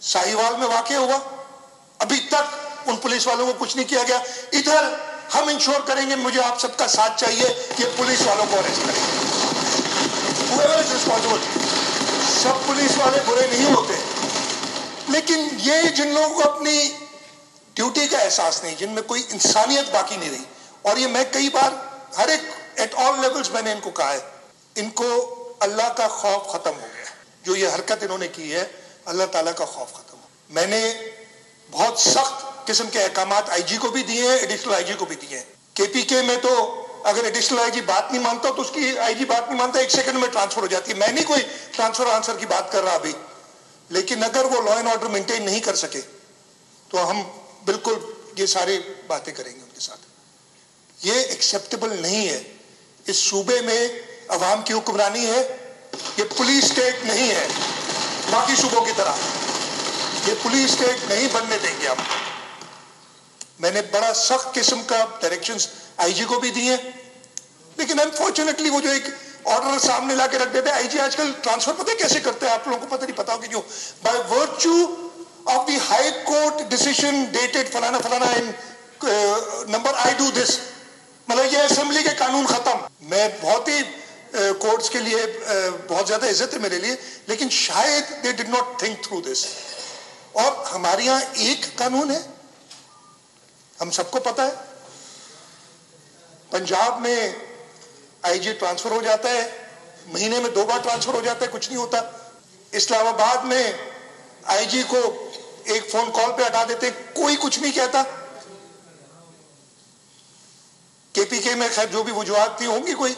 साहिवाल में वाकया हुआ, अभी तक उन पुलिस वालों को कुछ नहीं किया गया। इधर हम इंश्योर करेंगे, मुझे आप सबका साथ चाहिए कि पुलिस वालों को अरेस्ट करें, whoever is responsible। सब पुलिस वाले बुरे नहीं होते, लेकिन ये जिन लोगों को अपनी ड्यूटी का एहसास नहीं, जिनमें कोई इंसानियत बाकी नहीं रही, और ये मैं कई बार हर एक एट ऑल लेवल्स मैंने इनको कहा है, इनको अल्लाह का खौफ खत्म हो गया। जो ये हरकत इन्होंने की है, अल्लाह ताला का खौफ खत्म हो। मैंने बहुत सख्त किस्म के अहकामात आईजी को भी दिए हैं, एडिशनल आईजी को भी दिए हैं। केपीके में तो अगर एडिशनल आईजी बात नहीं मानता तो उसकी आईजी बात नहीं मानता, 1 सेकंड में ट्रांसफर हो जाती है। मैं नहीं कोई ट्रांसफर आंसर की बात कर रहा अभी, लेकिन अगर वो लॉ एंड ऑर्डर मेंटेन नहीं कर सके तो हम बिल्कुल ये सारी बातें करेंगे उनके साथ। ये एक्सेप्टेबल नहीं है। इस सूबे में अवाम की हुक्मरानी है, ये पुलिस स्टेट नहीं है बाकी सूबों की तरह, ये पुलिस स्टेट नहीं बनने देंगे हम। मैंने बड़ा सख्त किस्म का डायरेक्शंस आईजी को भी दिए, लेकिन अनफॉर्चुनेटली वो जो एक ऑर्डर सामने ला के रख देते हैं, आईजी आजकल ट्रांसफर पता है कैसे करते हैं, आप लोगों को पता नहीं, पता होगा क्यों, by virtue of the high court decision dated फलाना फलाना इन नंबर आई डू दिस, मतलब ये असेंबली के कानून खत्म। मैं बहुत ही कोर्ट्स के लिए बहुत ज्यादा इज्जत है मेरे लिए, लेकिन शायद they did not think through this. और हमारे यहाँ एक कानून है, हम सबको पता है, पंजाब में आईजी ट्रांसफर हो जाता है, महीने में 2 बार ट्रांसफर हो जाता है, कुछ नहीं होता। इस्लामाबाद में आईजी को एक फोन कॉल पे हटा देते, कोई कुछ नहीं कहता। केपीके में खैर जो भी वजूहात थी होंगी, कोई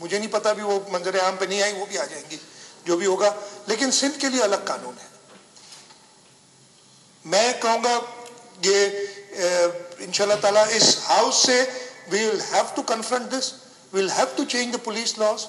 मुझे नहीं पता, भी वो मंजर आम पे नहीं आई, वो भी आ जाएंगी जो भी होगा, लेकिन सिंध के लिए अलग कानून है। मैं कहूंगा ये इंशाल्लाह ताला इस हाउस से we will have to confront this, we will have to change the police laws।